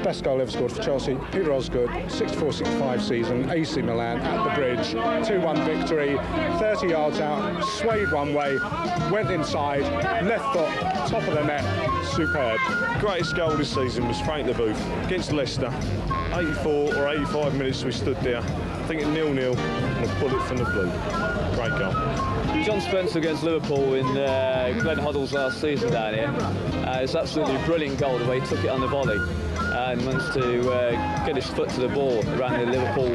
best goal ever scored for Chelsea, Peter Osgood, 64-65 season, AC Milan at the Bridge, 2-1 victory, 30 yards out, swayed one way, went inside, left foot, top of the net, superb. Greatest goal this season was Frank the Booth against Leicester. 84 or 85 minutes we stood there, I think at 0-0, and a bullet from the blue. Great goal. John Spencer against Liverpool in Glenn Hoddle's last season down here. It's absolutely brilliant goal the way he took it on the volley and managed to get his foot to the ball around the Liverpool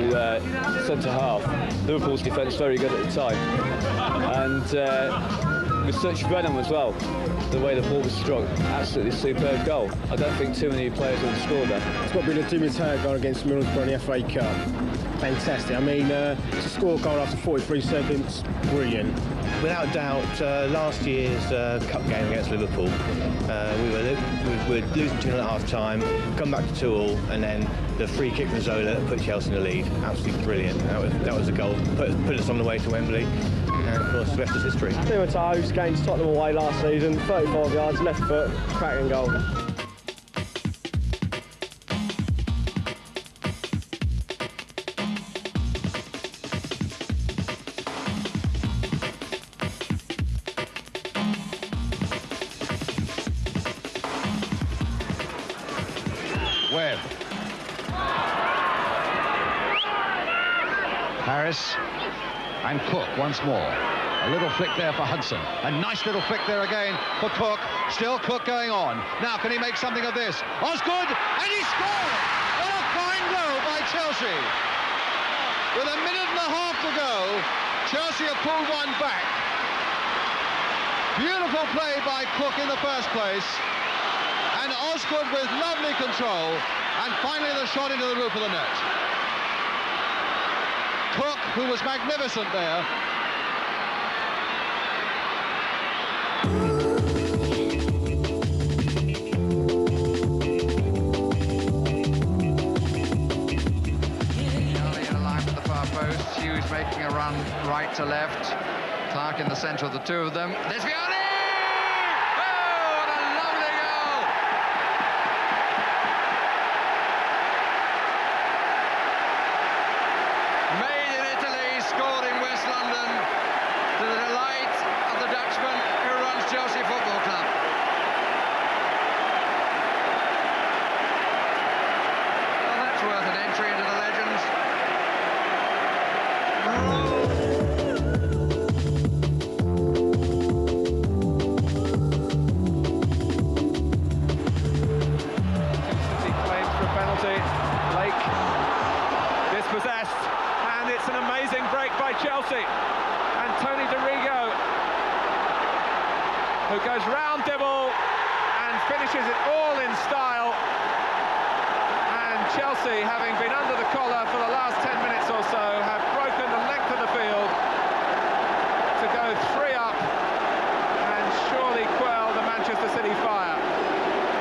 centre half. Liverpool's defence very good at the time, and with such venom as well, the way the ball was struck, absolutely superb goal. I don't think too many players would have scored that. It's got to be the Di Matteo goal against Middlesbrough in the FA Cup. Fantastic. I mean, to score a goal after 43 seconds, brilliant. Without doubt, last year's cup game against Liverpool, we were losing 2-0 at half-time, come back to 2-2, and then the free kick from Zola that put Chelsea in the lead. Absolutely brilliant. That was a goal. Put us on the way to Wembley, and of course the rest is history. Di Matteo's against Tottenham away last season, 35 yards, left foot, cracking goal. Webb. Harris and Cook once more. A little flick there for Hudson. A nice little flick there again for Cook. Still Cook going on. Now can he make something of this? Osgood, and he scored! What a fine goal by Chelsea. With a minute and a half to go, Chelsea have pulled one back. Beautiful play by Cook in the first place. And Osgood with lovely control, and finally the shot into the roof of the net. Cook, who was magnificent there. Early in a line to the far post, Hughes making a run right to left. Clark in the centre of the two of them. There's Vianney! Chelsea, and Tony DeRigo, who goes round Dibble and finishes it all in style. And Chelsea, having been under the collar for the last 10 minutes or so, have broken the length of the field to go 3 up and surely quell the Manchester City fire.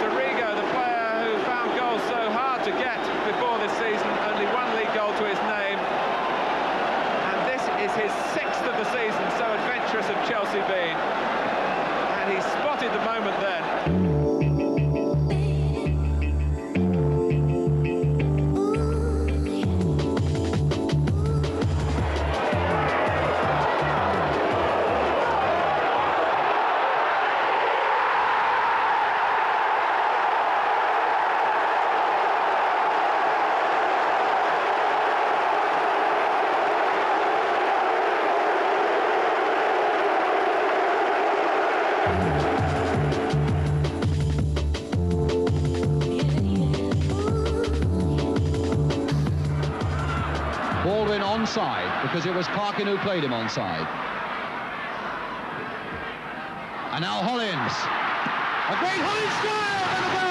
DeRigo, the player who found goals so hard to get before this season, only one league goal to his name. Is his 6th of the season, so adventurous have Chelsea been, and he spotted the moment then. Baldwin onside because it was Parkin who played him onside. And now Hollins. A great Hollins strike and a goal!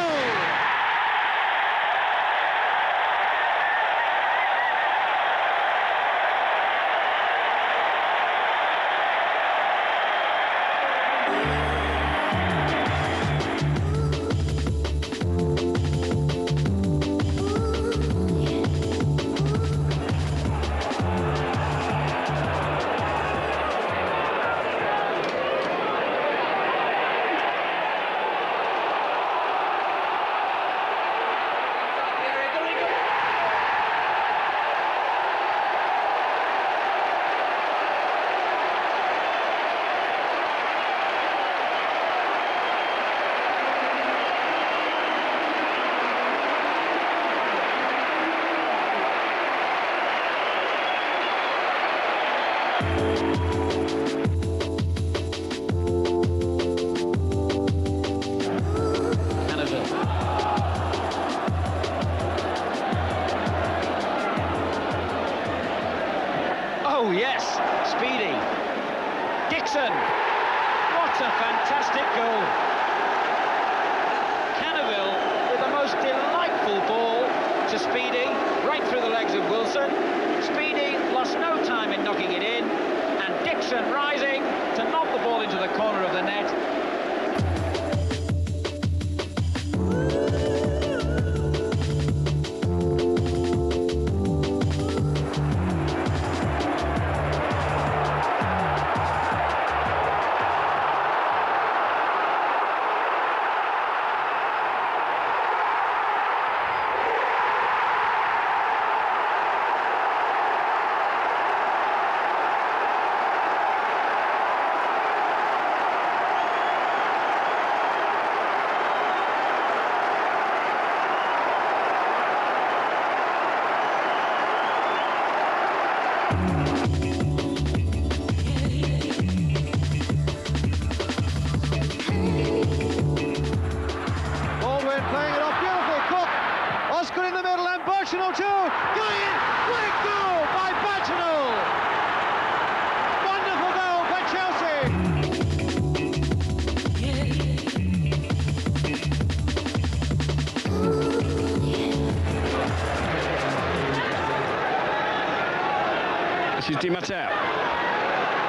Dixon. What a fantastic goal. Cannaville with the most delightful ball to Speedy, right through the legs of Wilson. Speedy lost no time in knocking it in, and Dixon rising to knock the ball into the corner of the net. This is Di Matteo.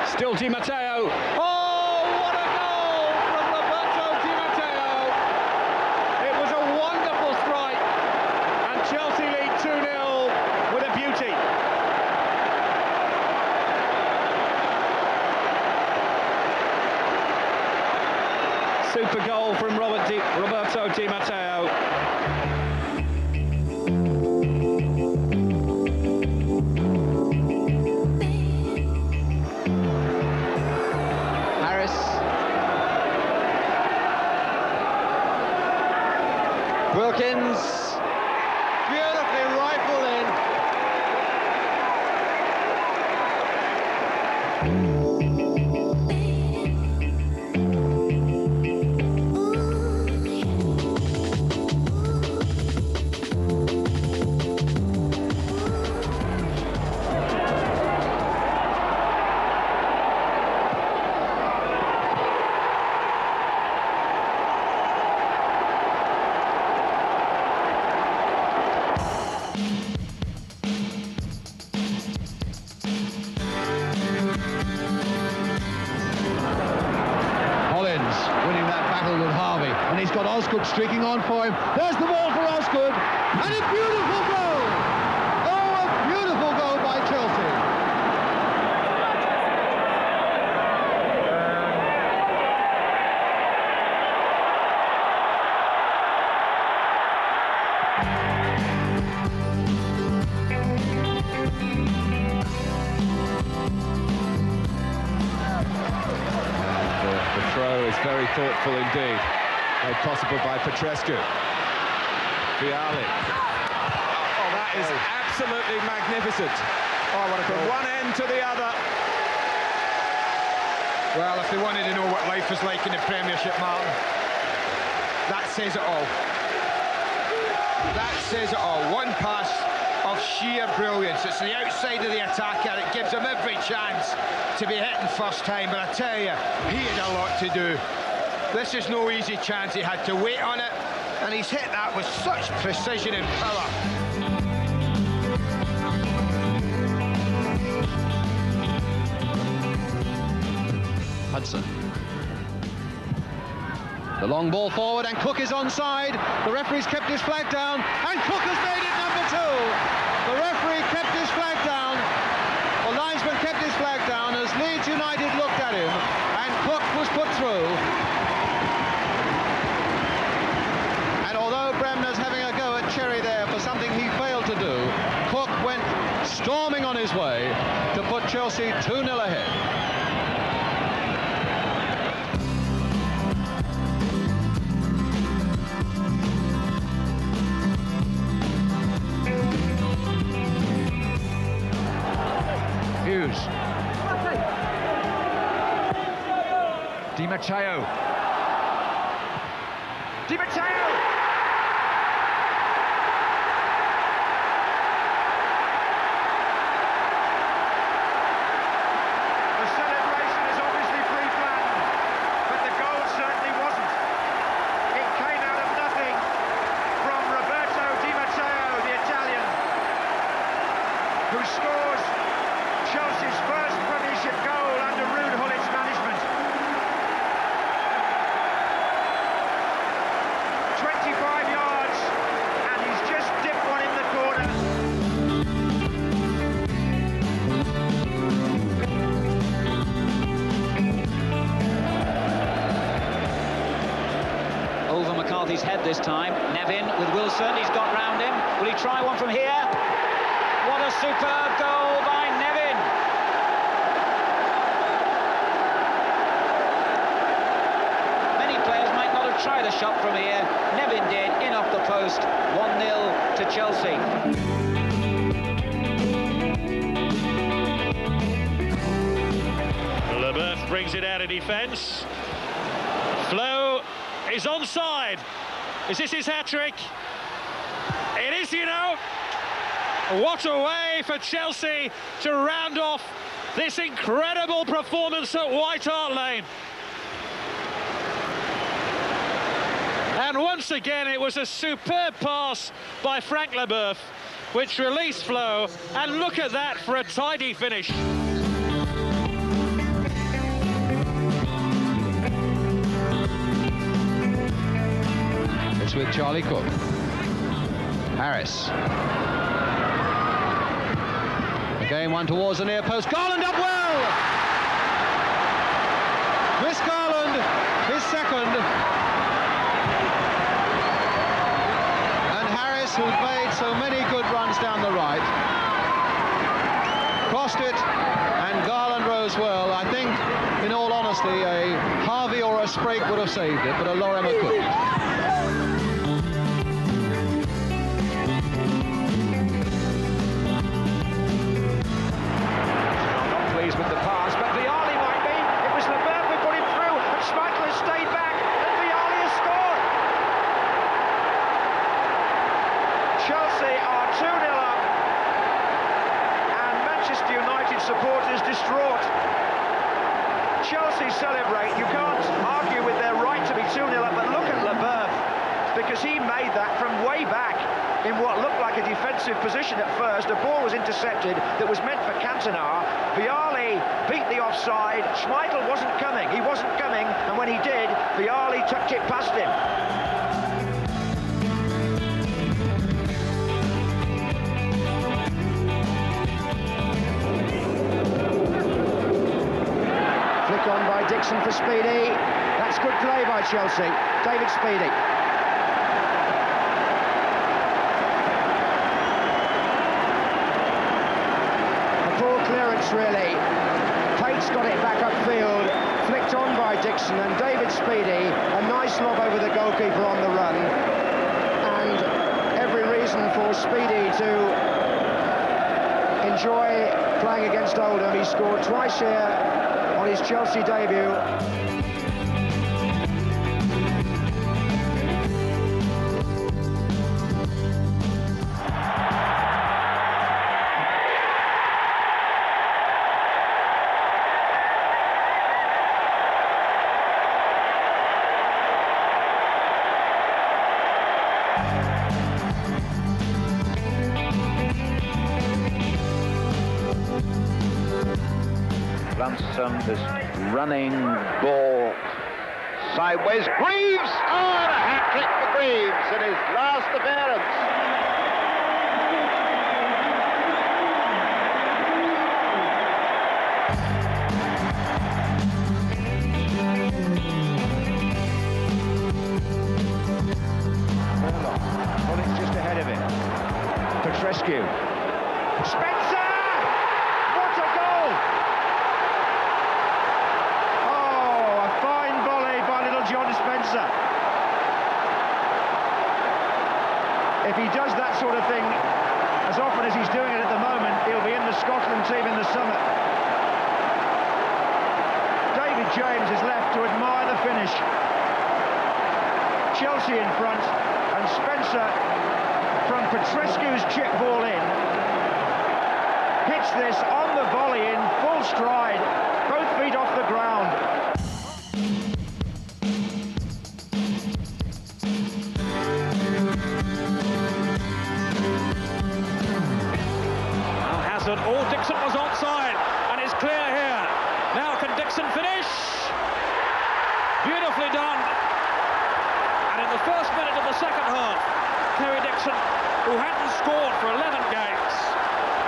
Still Di Matteo. Oh, what a goal from Roberto Di Matteo. It was a wonderful strike, and Chelsea lead 2-0 with a beauty. Super goal from Roberto Di Matteo. Wilkins, beautifully rifled in. And he's got Osgood streaking on for him. There's the ball for Osgood, and a beautiful goal! Oh, a beautiful goal by Chelsea. The throw is very thoughtful indeed. Made possible by Petrescu. Viali. Oh, that is absolutely magnificent. Oh, what a goal. From one end to the other. Well, if they wanted to know what life is like in the Premiership, Martin, that says it all. That says it all. One pass of sheer brilliance. It's the outside of the attacker. It gives him every chance to be hitting first time. But I tell you, he had a lot to do. This is no easy chance. He had to wait on it, and he's hit that with such precision and power. Hudson. The long ball forward, and Cook is onside. The referee's kept his flag down, and Cook has made it number 2. The referee kept his flag down. The linesman kept his flag down as Leeds United looked at him, and Cook was put through. Bremner's having a go at Cherry there for something he failed to do. Cook went storming on his way to put Chelsea 2-0 ahead. Hughes. Di Matteo. Di Matteo! his head this time. Nevin with Wilson, he's got round him. Will he try one from here? What a superb goal by Nevin. Many players might not have tried a shot from here. Nevin did, in off the post. 1-0 to Chelsea. Leboeuf brings it out of defence. Flo is onside. Is this his hat-trick? It is, you know. What a way for Chelsea to round off this incredible performance at White Hart Lane. And once again, it was a superb pass by Frank Leboeuf, which released Flo. And look at that for a tidy finish. It's with Charlie Cook. Harris. Again, one towards the near post. Garland up well! Chris Garland, his second. And Harris, who's made so many good runs down the right, crossed it, and Garland rose well. I think, in all honesty, a Harvey or a Sprake would have saved it, but a Lorimer couldn't. With the pass, but Vialli might be. It was Leboeuf who put him through, and Schmeichel has stayed back, and Vialli has scored. Chelsea are 2-0 up, and Manchester United supporters distraught. Chelsea celebrate. You can't argue with their right to be 2-0 up, but look at Leboeuf, because he made that from way back in what looked like a defensive position at first. A ball was intercepted that was meant for Cantona. Vialli beat the offside. Schmeichel wasn't coming. He wasn't coming, and when he did, Vialli tucked it past him. Flick on by Dixon for Speedy. That's good play by Chelsea. David Speedy. Clearance really. Pate's got it back upfield, flicked on by Dixon, and David Speedy, a nice lob over the goalkeeper on the run, and every reason for Speedy to enjoy playing against Oldham. He scored twice here on his Chelsea debut. This running ball sideways. Greaves! Oh, and a hat-trick for Greaves in his last appearance. Well, it's just ahead of him. Petrescu. Spencer! What a goal! John Spencer. If he does that sort of thing as often as he's doing it at the moment, he'll be in the Scotland team in the summer. David James is left to admire the finish. Chelsea in front, and Spencer, from Petrescu's chip ball in, hits this on the volley in full stride, both feet off the ground. Oh, Dixon was onside, and it's clear here. Now can Dixon finish? Beautifully done. And in the first minute of the second half, Kerry Dixon, who hadn't scored for 11 games,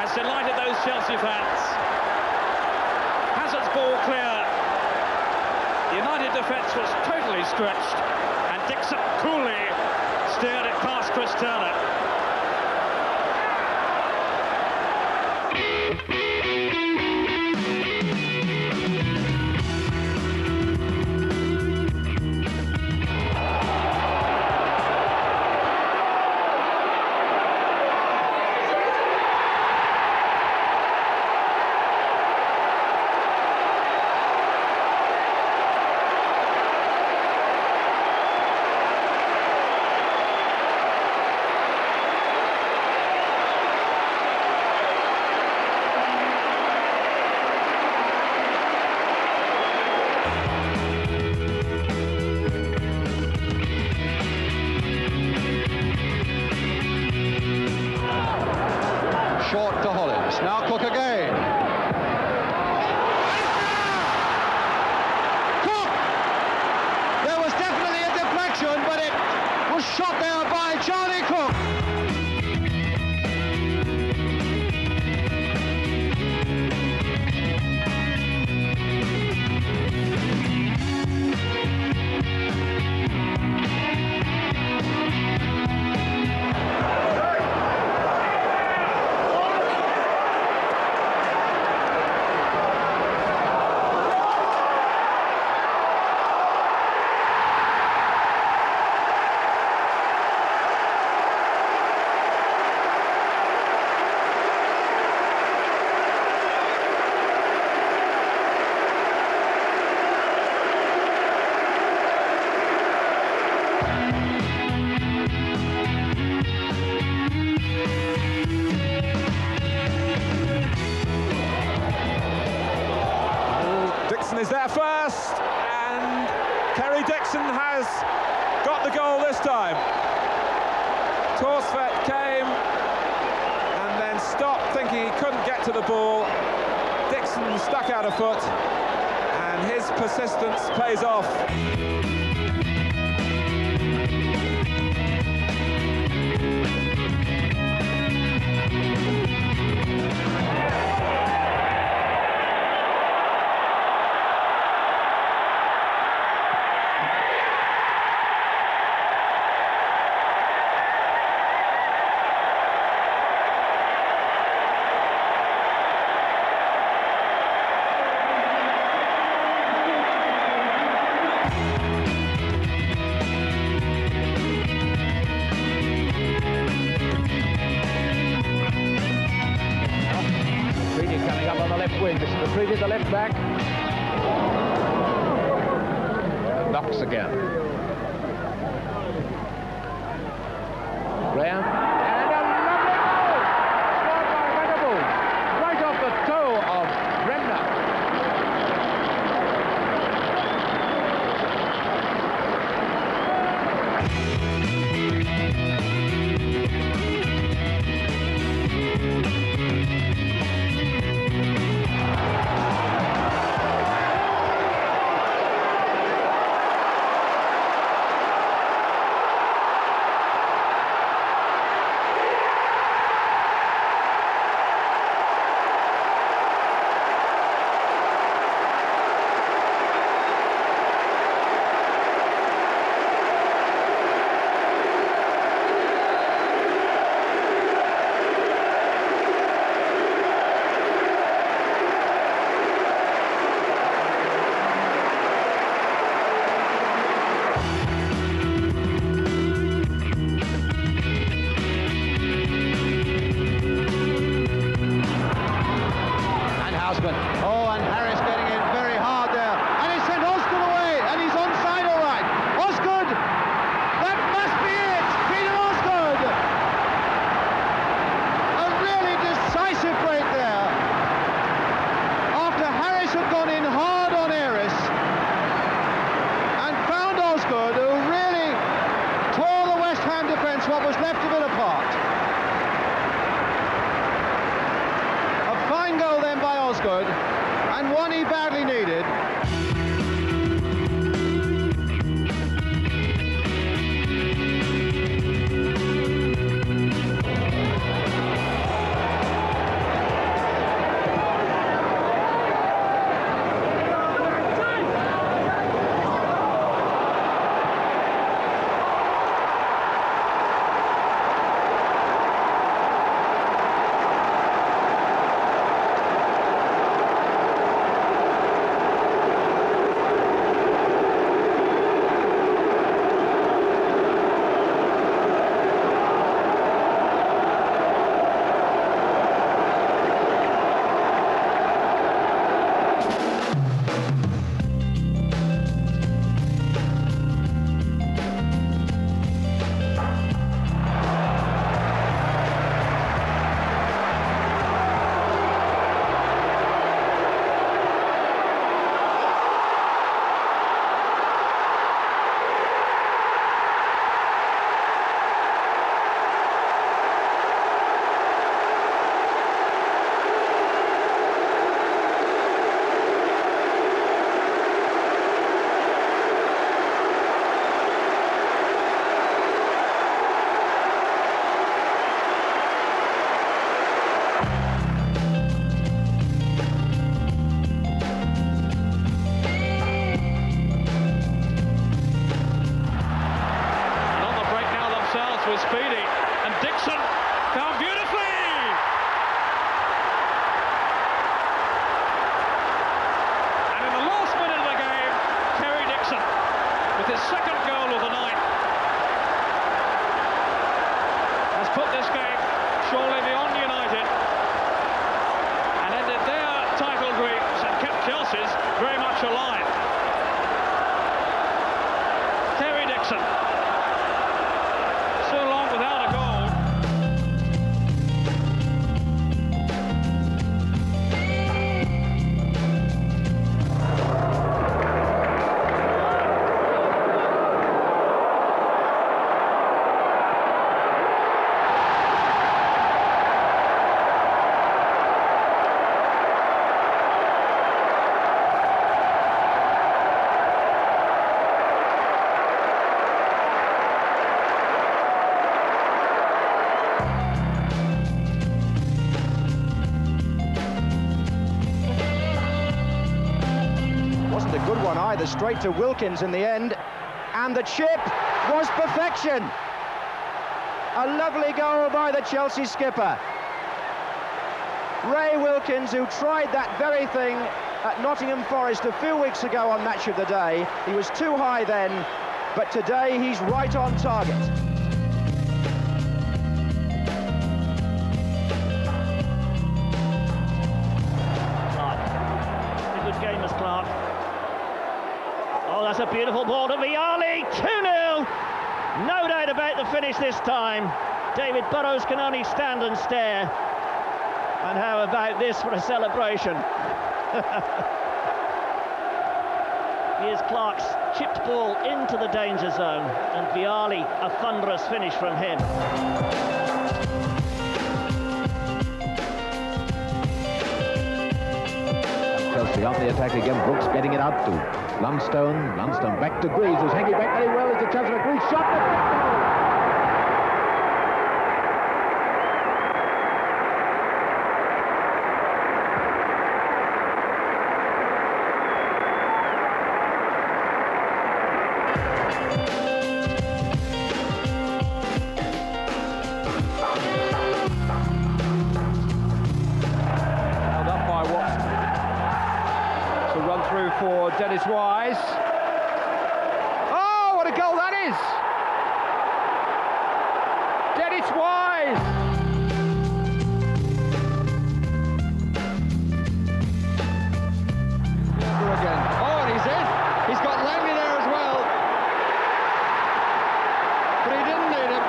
has delighted those Chelsea fans. Hazard's ball clear. The United defence was totally stretched, and Dixon coolly steered it past Chris Turner. Short to Hollins. Now Cook again. Cook! There was definitely a deflection, but it was shot there by Charlie Cook. Is there first, and Kerry Dixon has got the goal this time. Torsfet came and then stopped, thinking he couldn't get to the ball. Dixon stuck out a foot, and his persistence pays off. The left back. Knocks again. Graham. And a lovely goal! Scored by Venables. Right off the toe of Bremner. with his second goal of the night, has put this game surely beyond United and ended their title dreams and kept Chelsea's very much alive. Terry Dixon, so long without a goal. Good one either, straight to Wilkins in the end, and the chip was perfection. A lovely goal by the Chelsea skipper. Ray Wilkins, who tried that very thing at Nottingham Forest a few weeks ago on Match of the Day. He was too high then, but today he's right on target. Good game as Clark. Oh, that's a beautiful ball to Vialli. 2-0. No doubt about the finish this time. David Burrows can only stand and stare. And how about this for a celebration? Here's Clark's chipped ball into the danger zone, and Vialli, a thunderous finish from him. Chelsea on the attack again. Brooks getting it out to Lundstone. Lundstone back to Greaves, who's hanging back very well. It's a chance for Greaves. Shot. For Dennis Wise. Oh, what a goal that is! Dennis Wise! Again. Oh, and he's in. He's got Langley there as well. But he didn't need him.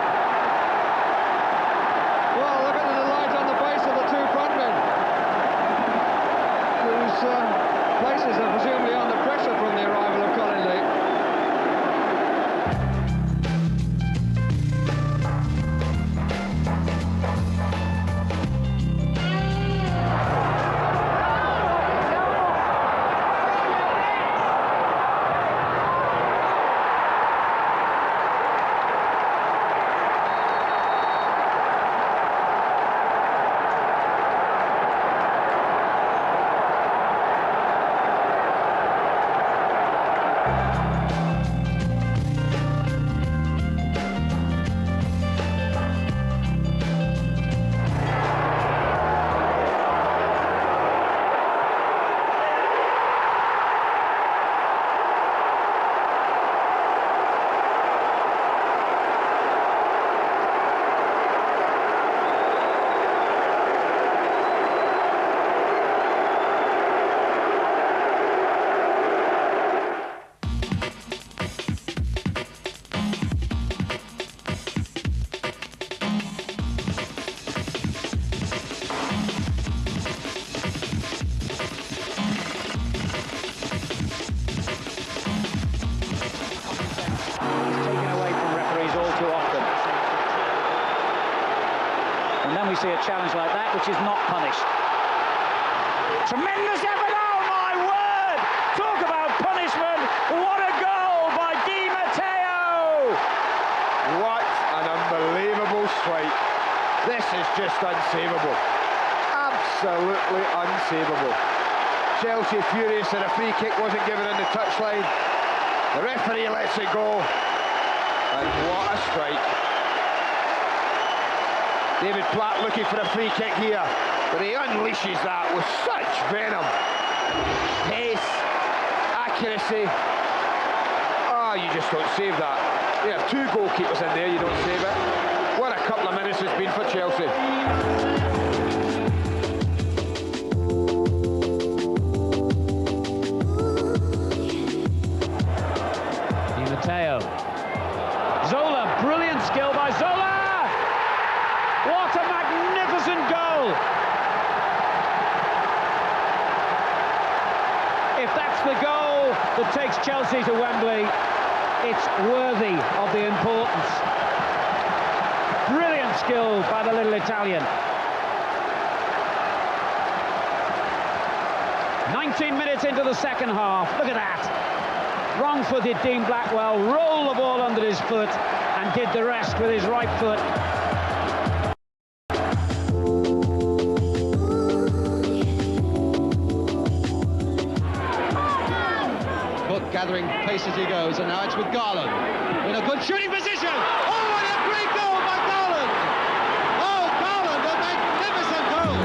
Well, look at the delight on the face of the two frontmen. Whose places are presumably under pressure from the arrival of Colin Lee. And then we see a challenge like that, which is not punished. Tremendous effort, oh my word! Talk about punishment, what a goal by Di Matteo! What an unbelievable strike. This is just unsavable. Absolutely unsavable. Chelsea furious that a free kick wasn't given on the touchline. The referee lets it go. And what a strike. David Platt looking for a free kick here, but he unleashes that with such venom. Pace, accuracy. Oh, Ah, you just don't save that. You have two goalkeepers in there, you don't save it. What a couple of minutes it's been for Chelsea. Di Matteo. Zola, brilliant skill by Zola! What a magnificent goal! If that's the goal that takes Chelsea to Wembley, it's worthy of the importance. Brilliant skill by the little Italian. 19 minutes into the second half, look at that. Wrong-footed Dean Blackwell rolled the ball under his foot and did the rest with his right foot. Cook gathering pace as he goes, and now it's with Garland in a good shooting position. Oh, and a great goal by Garland! Oh, Garland, a magnificent goal!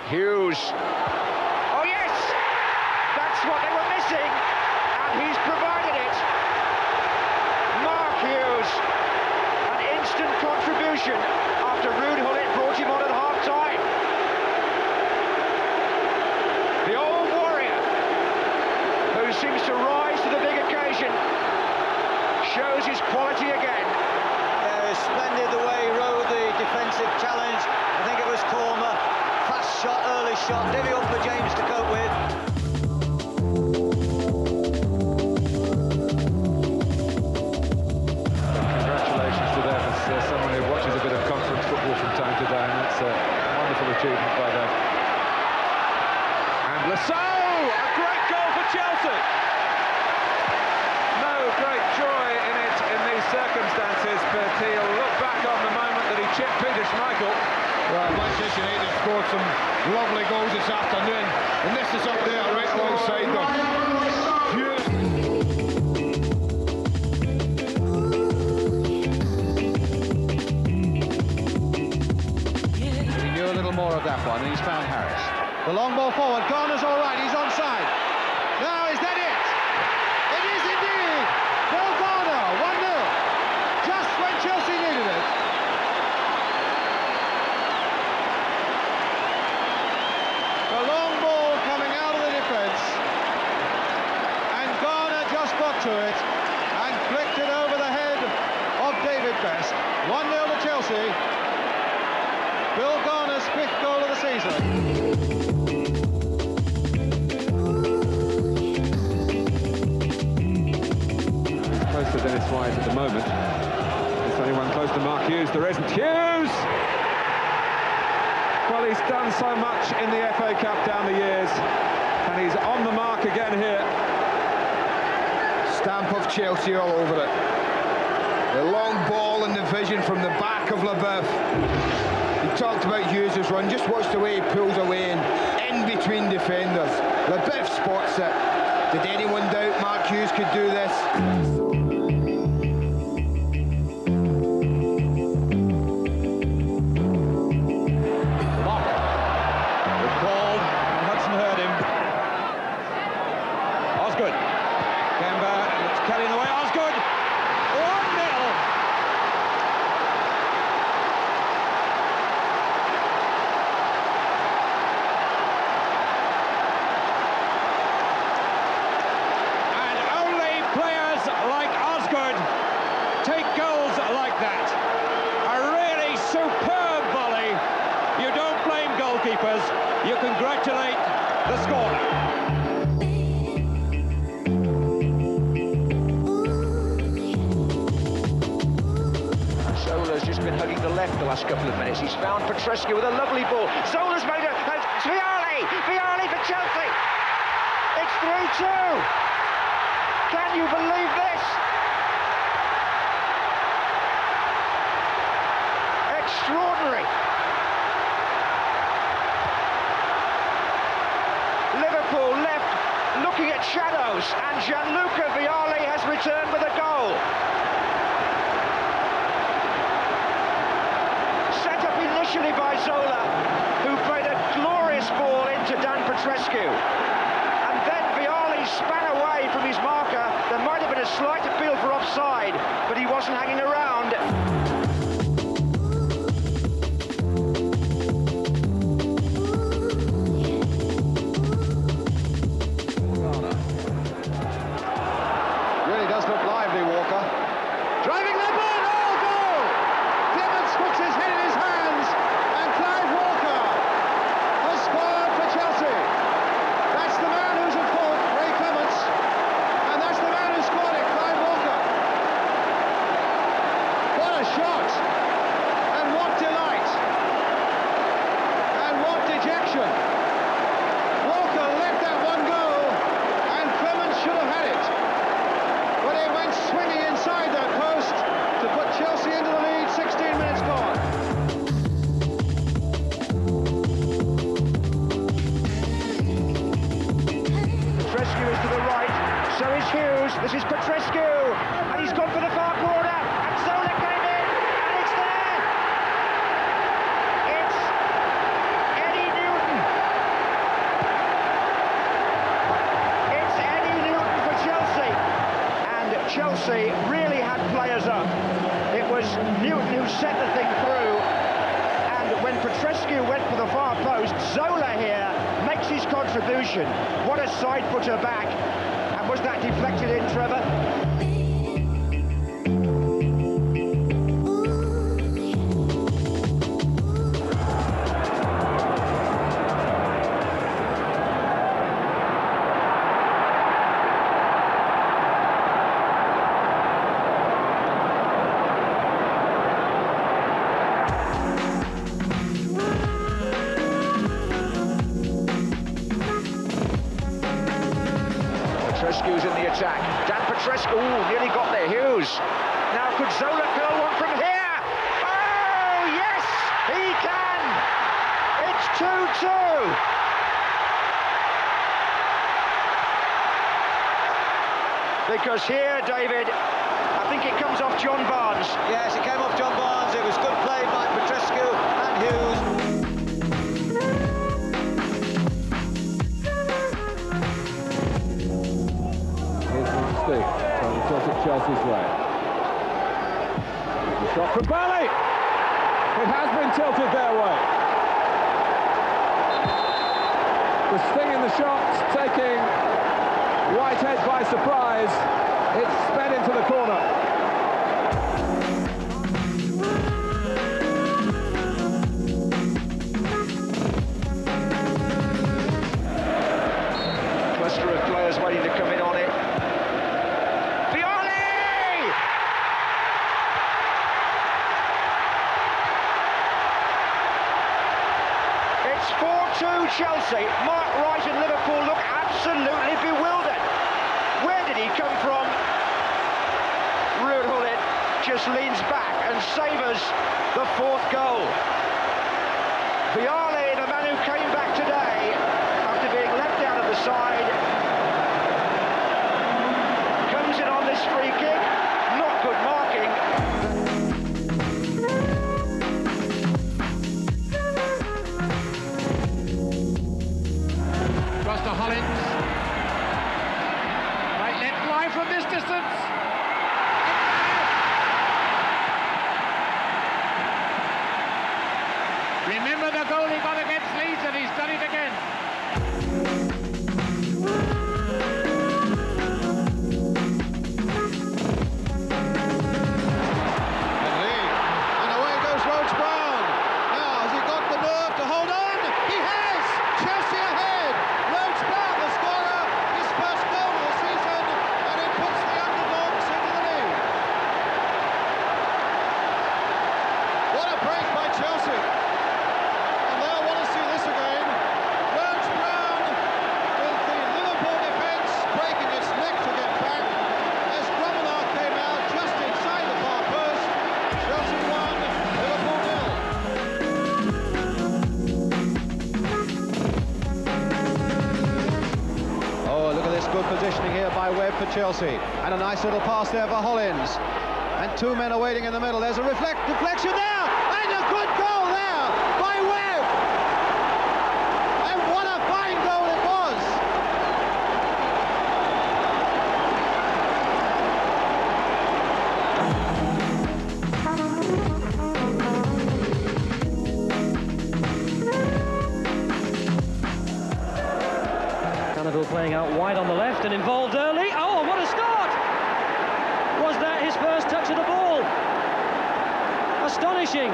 Hughes. Oh yes, that's what they were missing, and he's provided it. Mark Hughes, an instant contribution after Ruud Gullit brought him on at half-time. The old warrior, who seems to rise to the big occasion, shows his quality again. Yeah, splendid the way he rode the defensive challenge. I think it was Korma. Fast shot, early shot, difficult for James to cope with. Congratulations to them as someone who watches a bit of conference football from time to time. That's a wonderful achievement by them. And Lasso, a great goal for Chelsea. No great joy in it in these circumstances, but he'll look back on the moment that he chipped Peter Schmeichel. Well, Manchester United have scored some lovely goals this afternoon, and this is up there right alongside them. He knew a little more of that one, and he's found Harris. The long ball forward, Garner's all right, he's onside. Now, is that it? It is indeed! Bill Garner, 1-0. Just when Chelsea needed it. The long ball coming out of the defence, and Garner just got to it and flicked it over the head of David Best. 1-0 to Chelsea. Bill Garner's 5th goal of the season. Close to Dennis Wise at the moment. There's only one close to Mark Hughes. There isn't. Hughes! Well, he's done so much in the FA Cup down the years, and he's on the mark again here. Stamp of Chelsea all over it. The long ball and the vision from the back of LeBeuf. He talked about Hughes' run, just watch the way he pulls away and in between defenders. LeBeuf spots it. Did anyone doubt Mark Hughes could do this? Take goals like that. A really superb volley. You don't blame goalkeepers, you congratulate the scorer. Zola's just been hugging the left the last couple of minutes. He's found Petrescu with a lovely ball. Zola's made it. It's Vialli! Vialli for Chelsea! It's 3-2! Can you believe this? Extraordinary. Liverpool left looking at shadows, and Gianluca Vialli has returned with a goal. Set up initially by Zola, who played a glorious ball into Dan Petrescu. And then Vialli span away from his marker. There might have been a slight appeal for offside, but he wasn't hanging around. Really does look lively, Walker. Driving the ball, oh, goal! Clements puts his head in his hands, and Clive Walker has scored for Chelsea. That's the man who's at fault, Ray Clements, and that's the man who scored it, Clive Walker. What a shot! And what delight! And what dejection! Walker let that one go, and Clements should have had it. But it went swinging inside that post to put Chelsea into the lead, 16 minutes gone. Petrescu is to the right, so is Hughes. This is Petrescu, and he's gone for the far corner, and Zola came in, and it's there! It's Eddie Newton. It's Eddie Newton for Chelsea. And Chelsea really had players up. It was Newton who set the thing through. And when Petrescu went for the far post, Zola here makes his contribution. What a side putter back. And was that deflected in, Trevor? Petrescu's in the attack. Dan Petrescu, nearly got there. Hughes. Now could Zola curl one from here? Oh, yes, he can. It's 2-2. Because here, David, I think it comes off John Barnes. Yes, it came off John Barnes. It was good play by Petrescu and Hughes. Trying to tilt it Chelsea's way. The shot from Bally! It has been tilted their way. The sting in the shot, taking Whitehead by surprise. It's sped into the corner. Cluster of players waiting to come in on it. It's 4-2 Chelsea. Mark Wright and Liverpool look absolutely bewildered. Where did he come from? Ruud Gullit just leans back and savours the fourth goal. Vialli, the man who came back today after being left out of the side, comes in on this free kick. Not good marking. Hollins. Right, let fly from this distance. Remember the goal he got against Leeds, and he's done it again. And away goes Rhodes Brown. Now, has he got the nerve to hold on? He has! Chelsea ahead! Rhodes Brown, the scorer, his first goal of the season, and it puts the underdogs into the lead. What a break by Chelsea. And they'll want to see this again. Rhodes Brown with the Liverpool defence breaking its neck to get back as Gromenard came out just inside the far post. Chelsea 1, Liverpool 0. Oh, look at this good positioning here by Webb for Chelsea. And a nice little pass there for Hollins. And two men are waiting in the middle. There's a deflection there! And a good goal there playing out wide on the left and involved early. Oh, what a start! Was that his first touch of the ball? Astonishing.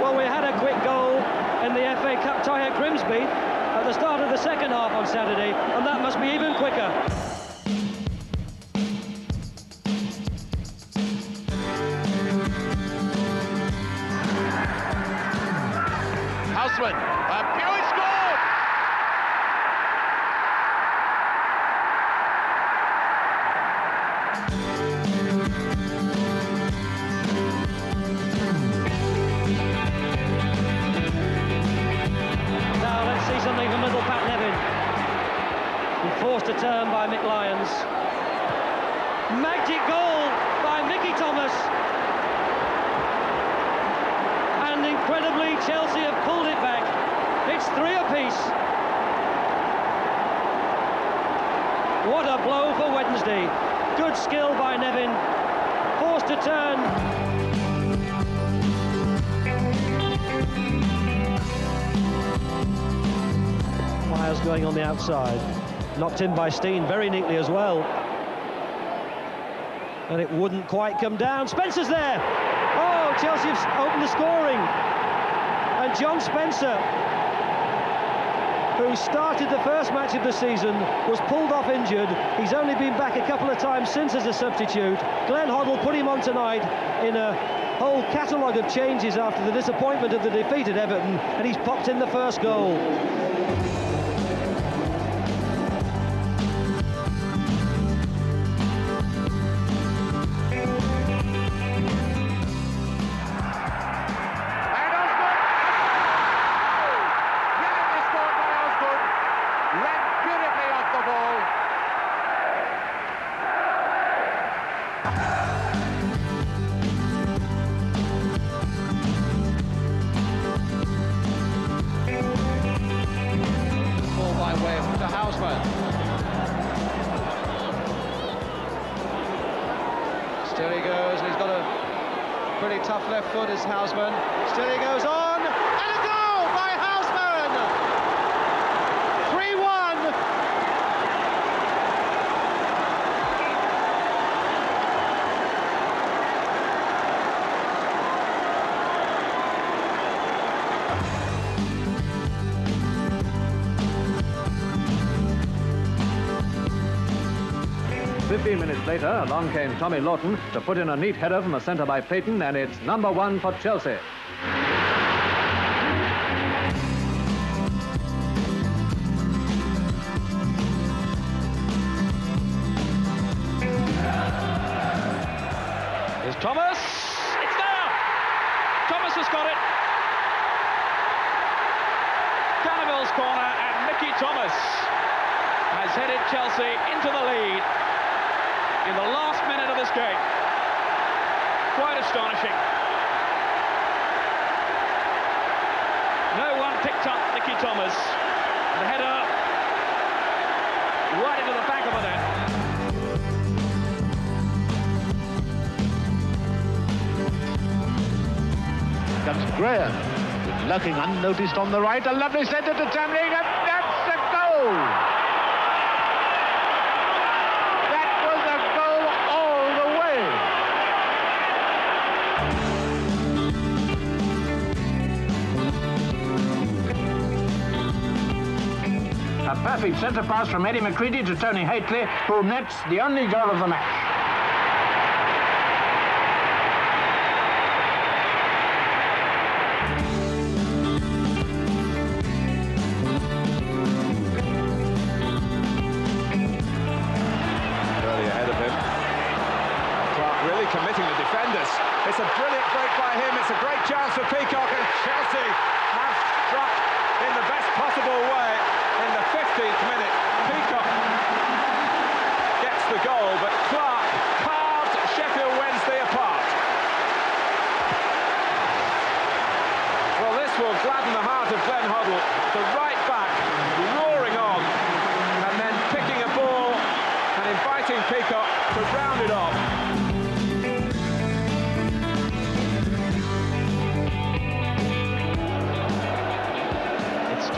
Well, we had a quick goal in the FA Cup tie at Grimsby at the start of the second half on Saturday, and that must be even quicker. Houseman, Buick scored! Now let's see something from little Pat Nevin. And forced to turn by Mick Lyons. Magic goal by Mickey Thomas. And incredibly, Chelsea have pulled it back. It's 3 apiece. What a blow for Wednesday. Good skill by Nevin. Forced to turn. Myers going on the outside. Knocked in by Steen very neatly as well. And it wouldn't quite come down. Spencer's there. Oh, Chelsea have opened the scoring. And John Spencer, who started the first match of the season, was pulled off injured. He's only been back a couple of times since as a substitute. Glenn Hoddle put him on tonight in a whole catalogue of changes after the disappointment of the defeat at Everton, and he's popped in the first goal. Still he goes, and he's got a pretty tough left foot as Houseman. Still he goes on, and a goal by Houseman! 3-1! Minutes later, along came Tommy Lawton to put in a neat header from the centre by Payton, and it's number 1 for Chelsea. Here's Thomas. It's there. Thomas has got it. Cannavale's corner, and Mickey Thomas has headed Chelsea into the lead in the last minute of this game. Quite astonishing. No one picked up Mickey Thomas. The header right into the back of the net. Comes Graham, lurking unnoticed on the right. A lovely centre to Tamlin, and that's a goal! A perfect centre pass from Eddie McCready to Tony Haitley, who nets the only goal of the match. Early ahead of him. Clark really committing the defenders. It's a brilliant break by him. It's a great chance for Peacock, and Chelsea have struck in the best possible way. In the 15th minute, Peacock gets the goal, but Clark carved Sheffield Wednesday apart. Well, this will gladden the heart of Glenn Hoddle, the right back, roaring on, and then picking a ball and inviting Peacock to round it off.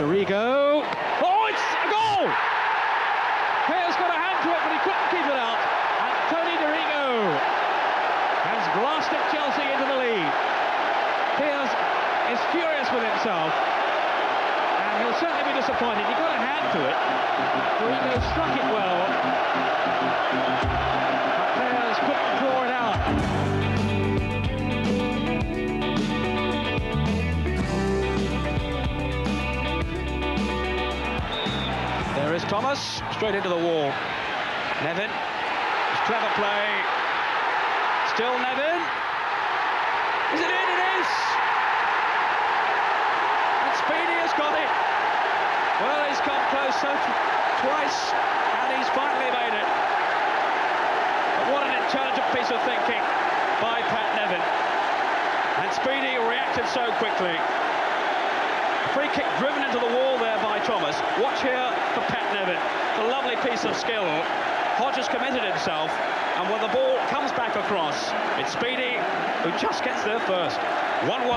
Dorigo. Oh, it's a goal! Pear's got a hand to it, but he couldn't keep it out. And Tony Dorigo has blasted Chelsea into the lead. Pears is furious with himself, and he'll certainly be disappointed. He got a hand to it. Dorigo struck it well, but Pears couldn't draw it out. There is Thomas, straight into the wall. Nevin, it's clever play. Still Nevin. Is it in? It is! And Speedy has got it. Well, he's come close twice, and he's finally made it. But what an intelligent piece of thinking by Pat Nevin. And Speedy reacted so quickly. Free kick driven into the wall there by Thomas. Watch here for Pat Nevin. A lovely piece of skill. Hodges committed himself, and when the ball comes back across, it's Speedy who just gets there first. 1-1. No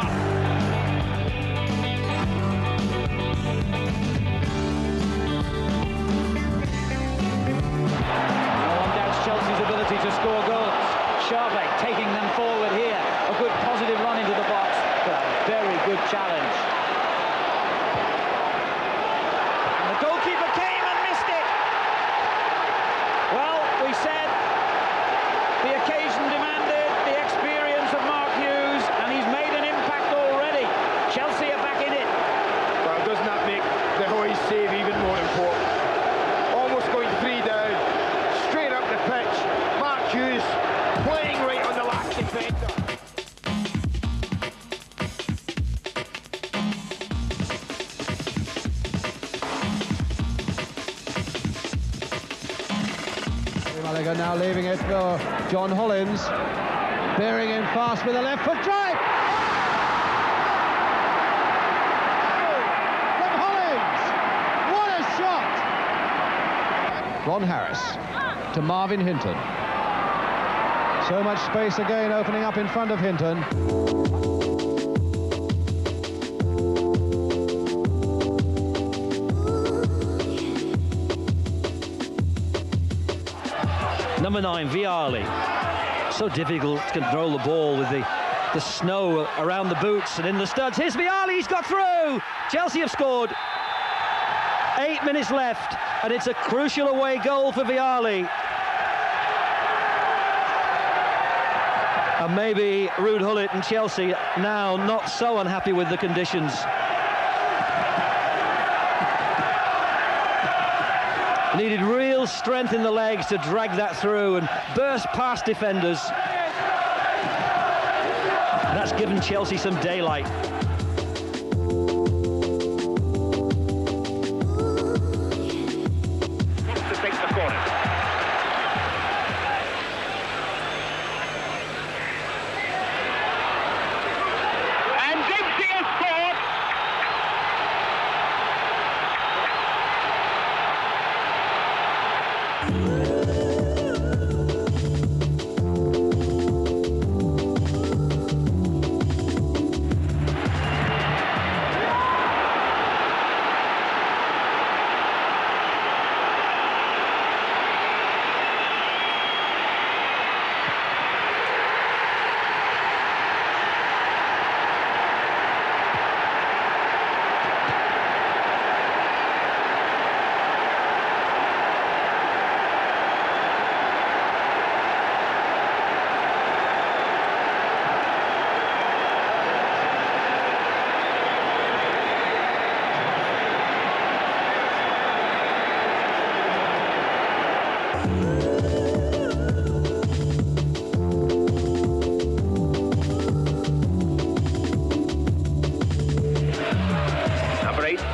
one doubts Chelsea's ability to score goals. Sharpe taking them forward here. A good positive run into the box, but a very good challenge. And the goalkeeper came and missed it. Well, we said the occasion demanded the experience of Mark Hughes, and he's made an impact already. Chelsea are back in it. Well, doesn't that make the Hoy's save even more important? Almost going 3 down, straight up the pitch. Mark Hughes playing right on the last defender. Malaga now leaving it for John Hollins, bearing in fast with a left foot drive. From Hollins, what a shot! Ron Harris to Marvin Hinton. So much space again opening up in front of Hinton. Number 9, Vialli. So difficult to control the ball with the snow around the boots and in the studs. Here's Vialli, he's got through! Chelsea have scored. 8 minutes left, and it's a crucial away goal for Vialli. And maybe Ruud Gullit and Chelsea now not so unhappy with the conditions. Needed real strength in the legs to drag that through and burst past defenders. That's given Chelsea some daylight. To take the corner. And Dempsey has scored.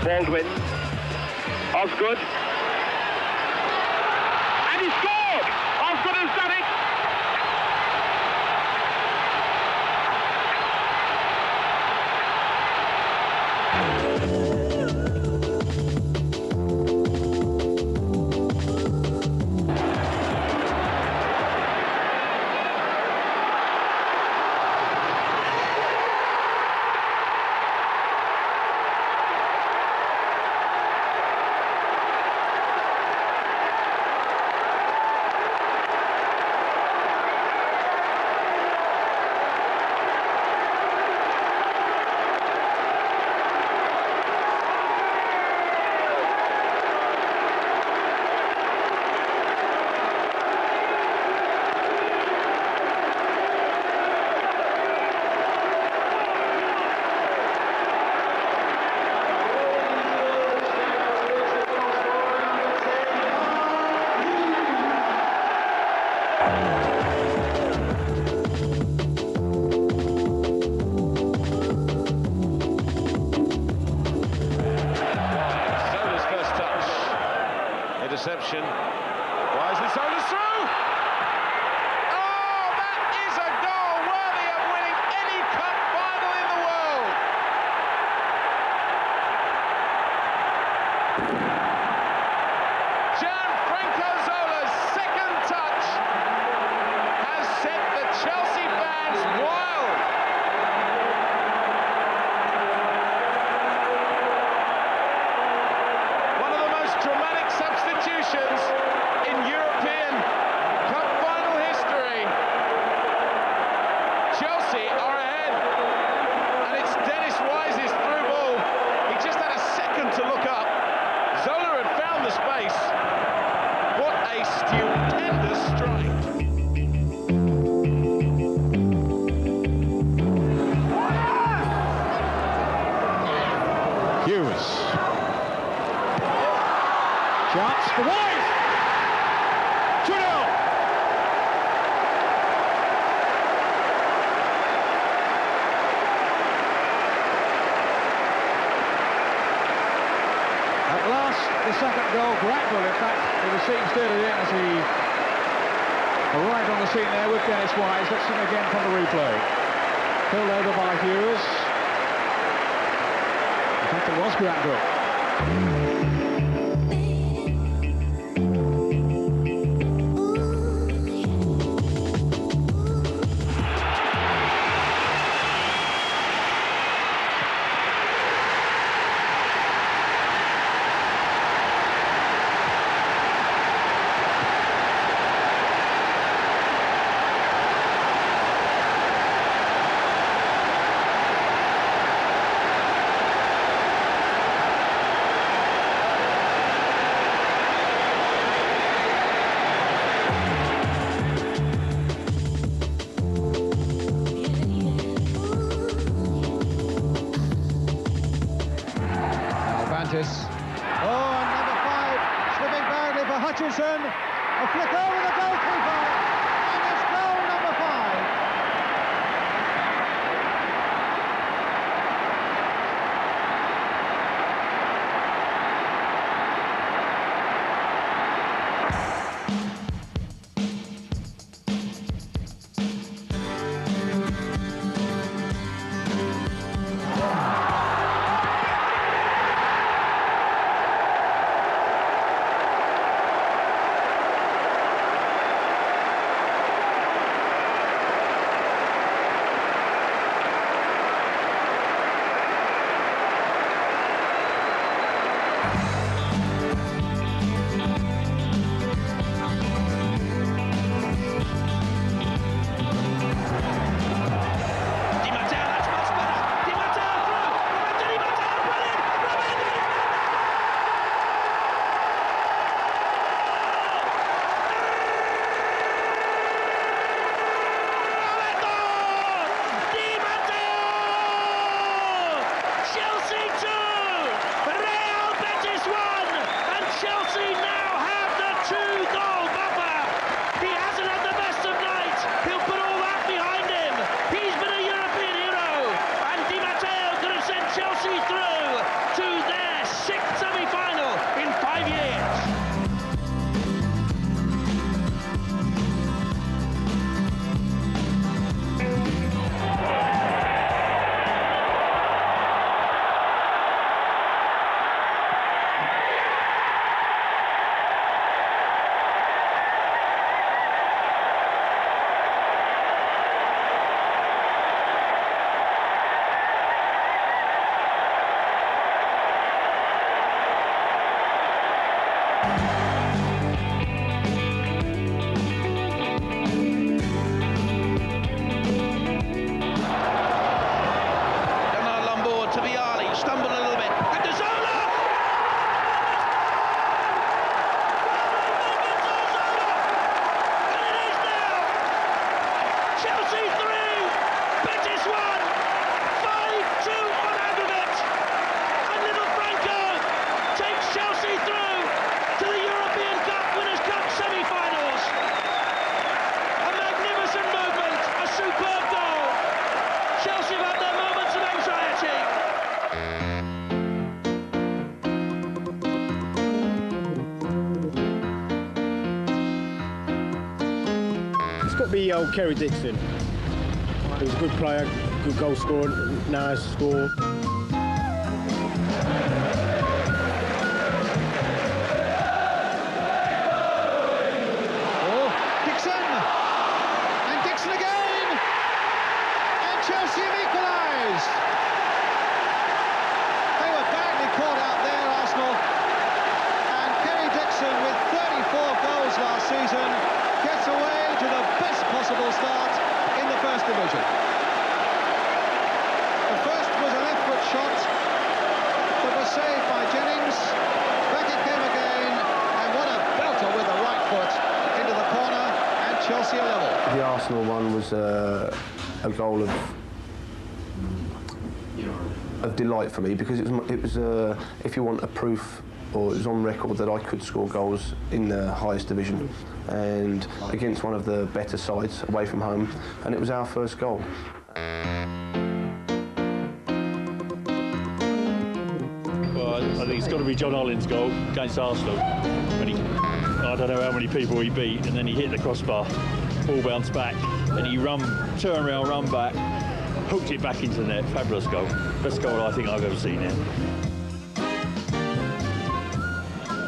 Baldwin, Osgood, and he scored! Osgood has done it! Zola's first touch. Interception. Why is this Zola's through? Oh, that is a goal worthy of winning any cup final in the world. Gianfranco Zola's second touch has set the Chelsea fans wild. One of the most dramatic substitutions in European Cup final history. Chelsea are ahead, and it's Dennis Wise's through ball. He just had a second to look up. Zola had found the space. What a stupendous strike. Hughes. Chance for Wise. 2-0. At last, the second goal, Grateful, in fact, the scene stood it as he arrived on the scene there with Dennis Wise. Let's see him again from the replay. Pulled over by Hughes. In fact, it was Grateful. Oh, and number 5 slipping badly for Hutchinson. A flick over the goalkeeper. And it's goal number 5. It's got to be old Kerry Dixon. He was a good player, good goal scorer, now has scored. Chelsea have equalised. They were badly caught out there, Arsenal. And Kerry Dixon, with 34 goals last season, gets away to the best possible start in the First Division. The first was a left-foot shot that was saved by Jennings. Back it came again, and what a belter with the right foot into the corner, and Chelsea are level. The Arsenal one was a goal of delight for me, because it was if you want a proof, or it was on record that I could score goals in the highest division and against one of the better sides away from home, and it was our first goal. Well, I think it's got to be John Holland's goal against Arsenal. I don't know how many people he beat, and then he hit the crossbar, ball bounced back, and he turned around, run back, hooked it back into the net. Fabulous goal. Best goal I think I've ever seen here.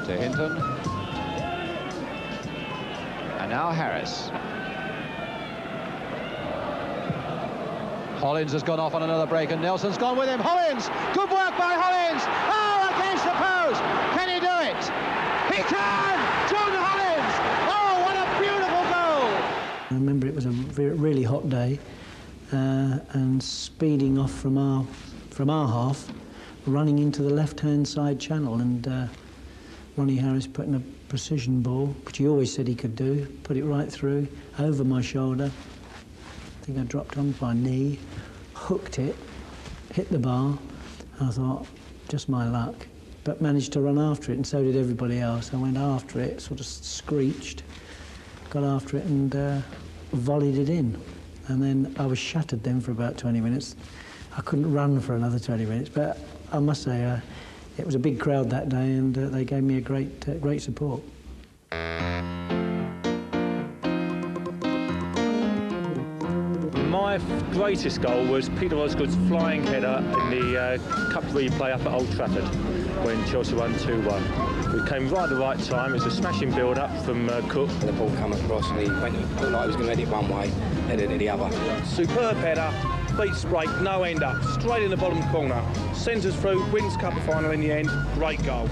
To Hinton. And now Harris. Hollins has gone off on another break, and Nelson's gone with him. Hollins! Good work by Hollins! Oh, against the post! Can he do it? He can! John Hollins! Oh, what a beautiful goal! I remember it was a really hot day, and speeding off from our half, running into the left-hand side channel, and Ronnie Harris putting a precision ball, which he always said he could do, put it right through, over my shoulder. I think I dropped on my knee, hooked it, hit the bar. I thought, just my luck, but managed to run after it, and so did everybody else. I went after it, sort of screeched, got after it, and volleyed it in. And then I was shattered then for about 20 minutes. I couldn't run for another 20 minutes, but I must say it was a big crowd that day, and they gave me a great support. My greatest goal was Peter Osgood's flying header in the Cup replay up at Old Trafford when Chelsea won 2-1. We came right at the right time. It was a smashing build-up from Cook. The ball came across and he looked like he was going to head it one way, headed it the other. Superb header, beats break, no end up, straight in the bottom corner. Sends us through, wins cup final in the end. Great goal.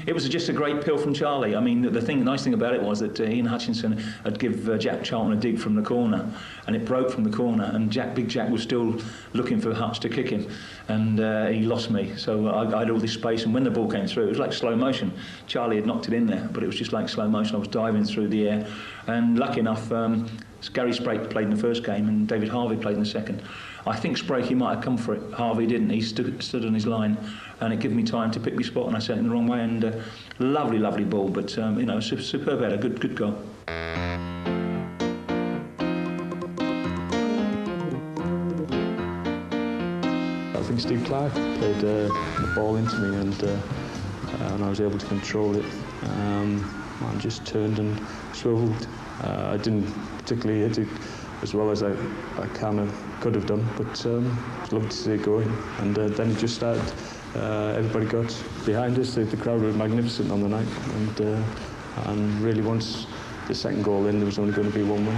It was just a great pill from Charlie. I mean, the nice thing about it was that Ian Hutchinson had give Jack Charlton a dig from the corner, and it broke from the corner, and Big Jack was still looking for Hutch to kick him, and he lost me. So I had all this space, and when the ball came through, it was like slow motion. Charlie had knocked it in there, but it was just like slow motion. I was diving through the air, and lucky enough, Gary Sprake played in the first game, and David Harvey played in the second. I think Sprake might have come for it. Harvey didn't. He stood on his line, and it gave me time to pick my spot, and I set it in the wrong way. And lovely ball, but superb header, good goal. I think Steve Clark played the ball into me, and I was able to control it. I just turned and swiveled. I didn't particularly hit it as well as I could have done, but it's lovely to see it going. And then it just started. Everybody got behind us. The crowd were magnificent on the night, and really once the second goal in, there was only going to be one win.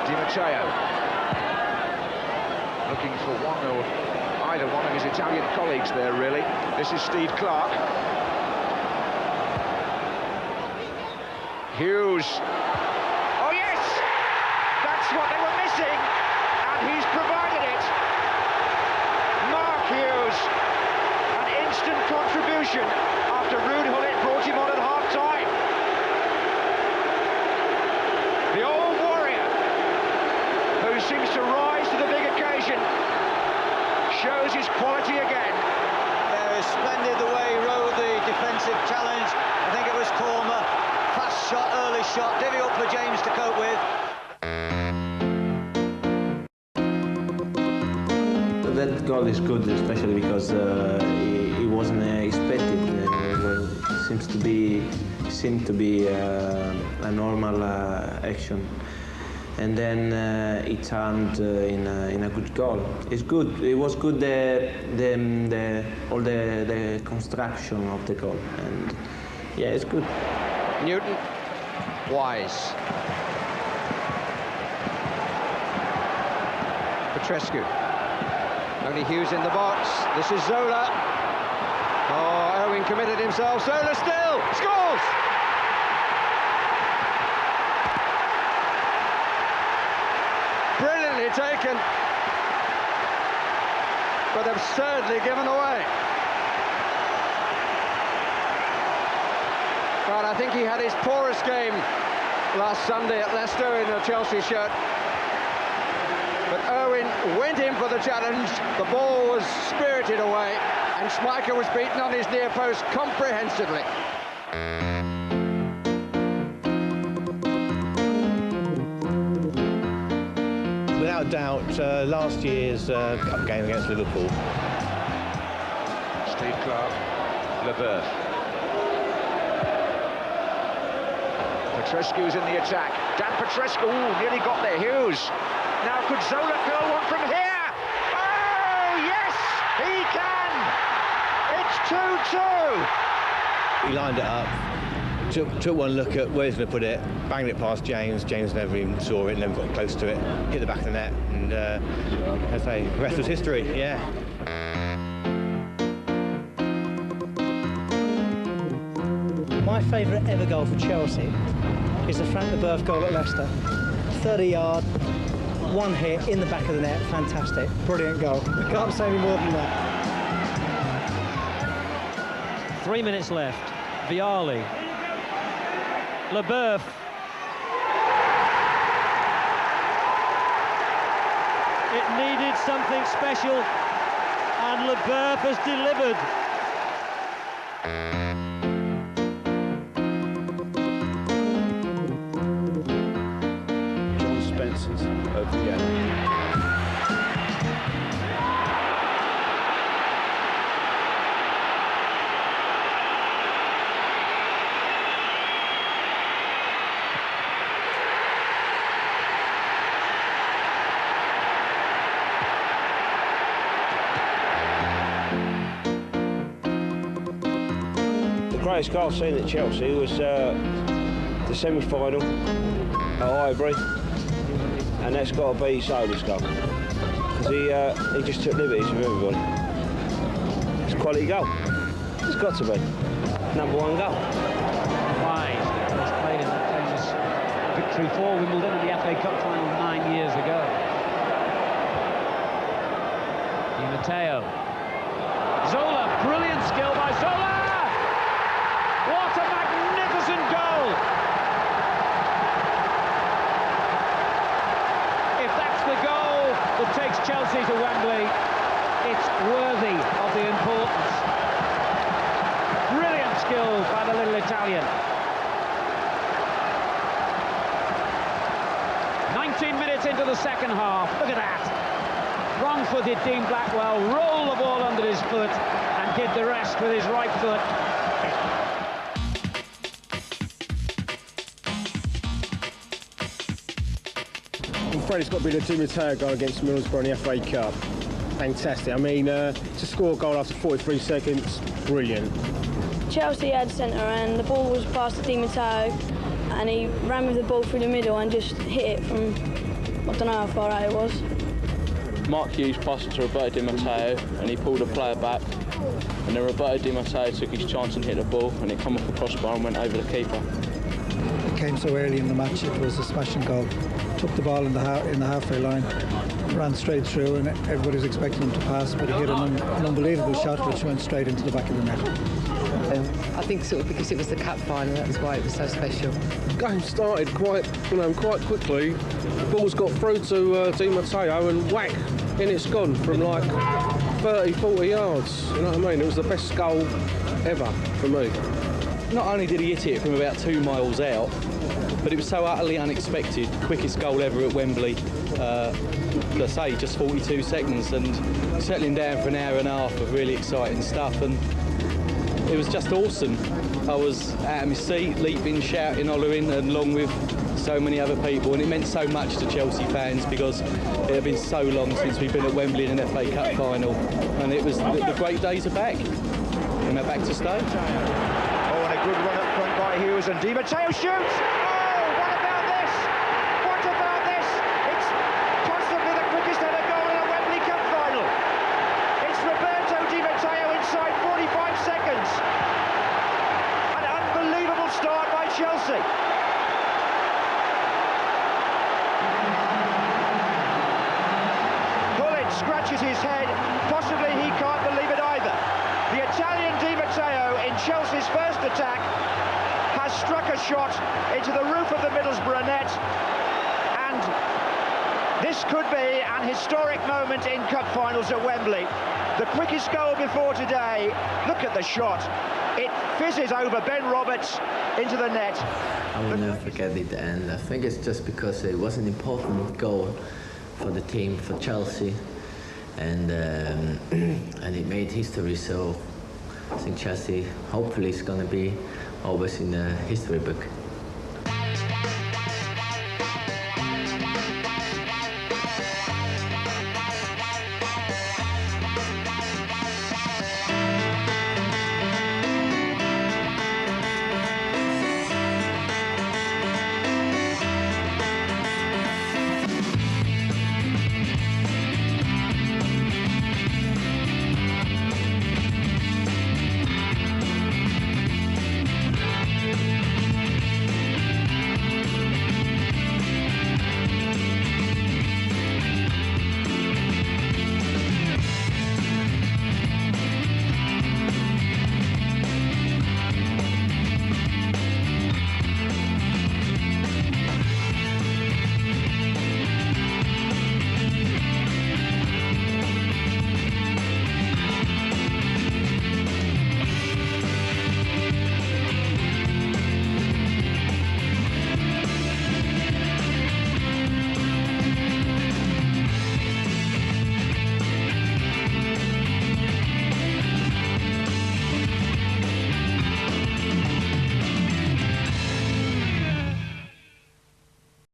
Di Matteo looking for either one of his Italian colleagues there, really. This is Steve Clark. Hughes. Oh yes, that's what they were missing, and he's provided it. Mark Hughes, an instant contribution after Ruud Gullit brought him on at half-time. The old warrior, who seems to rise to the big occasion, shows his quality again. Yeah, it was splendid the way he rode the defensive challenge. I think it was Korma. Fast shot, early shot, difficult for James to cope with. that goal is good, especially because it wasn't expected. It seemed to be a normal action, and then it turned in a good goal. It's good. It was good. All the construction of the goal, and yeah, it's good. Newton, Wise. Petrescu. Only Hughes in the box. This is Zola. Oh, Owen committed himself. Zola still scores! Brilliantly taken, but absurdly given away. Well, I think he had his poorest game last Sunday at Leicester in a Chelsea shirt. But Owen went in for the challenge, the ball was spirited away, and Schmeichel was beaten on his near post comprehensively. Without doubt, last year's cup game against Liverpool. Steve Clark, Leboeuf. Petrescu's in the attack. Dan Petrescu, nearly got there. Hughes. Now could Zola fill one from here? Oh, yes, he can! It's 2-2. He lined it up, took one look at where he's going to put it, banged it past James. James never even saw it, never got close to it, hit the back of the net, and as I say, the rest was history, yeah. My favourite ever goal for Chelsea is the Frank Leboeuf goal at Leicester. 30-yard, one hit in the back of the net, fantastic, brilliant goal. I can't say any more than that. 3 minutes left. Vialli. Leboeuf. It needed something special, and Leboeuf has delivered. John Spencer's over the game. The greatest goal I've seen at Chelsea was the semi-final at Highbury, and that's got to be Zola's goal, because he just took liberties with everybody. It's a quality goal. It's got to be number one goal. Wise was played in that famous victory for Wimbledon in the FA Cup final 9 years ago. Di Matteo. Zola, brilliant skill by Zola! What a magnificent goal! If that's the goal that takes Chelsea to Wembley, it's worthy of the importance. Brilliant skill by the little Italian. 19 minutes into the second half, look at that. Wrong-footed Dean Blackwell rolled the ball under his foot and did the rest with his right foot. I'm afraid it's got to be the Di Matteo goal against Middlesbrough in the FA Cup. Fantastic. I mean, to score a goal after 43 seconds, brilliant. Chelsea had centre and the ball was passed to Di Matteo and he ran with the ball through the middle and just hit it from, I don't know how far out it was. Mark Hughes passed it to Roberto Di Matteo and he pulled a player back, and then Roberto Di Matteo took his chance and hit the ball, and it come off the crossbar and went over the keeper. It came so early in the match, it was a smashing goal. Took the ball in the halfway line, ran straight through, and everybody was expecting him to pass, but he hit an unbelievable shot which went straight into the back of the net. I think sort of because it was the cup final, that's why it was so special. The game started quite quickly. The ball's got through to Di Matteo, and whack, in it's gone from like 30, 40 yards. You know what I mean? It was the best goal ever for me. Not only did he hit it from about 2 miles out, but it was so utterly unexpected. Quickest goal ever at Wembley. let's say, just 42 seconds, and settling down for an hour and a half of really exciting stuff, and it was just awesome. I was out of my seat, leaping, shouting, hollering, and along with so many other people, and it meant so much to Chelsea fans because it had been so long since we've been at Wembley in an FA Cup final, and it was the great days are back, and they're back to stay. Oh, and a good run up front by Hughes, and Di Matteo shoots! Oh, what about this? What about this? It's possibly the quickest ever goal in a Wembley Cup final. It's Roberto Di Matteo inside 45 seconds. An unbelievable start by Chelsea. Scratches his head, possibly he can't believe it either. The Italian Di Matteo in Chelsea's first attack has struck a shot into the roof of the Middlesbrough net, and this could be an historic moment in cup finals at Wembley. The quickest goal before today. Look at the shot. It fizzes over Ben Roberts into the net. I will never forget it, and I think it's just because it was an important goal for the team, for Chelsea. And it made history, so I think Chelsea hopefully is going to be always in the history book.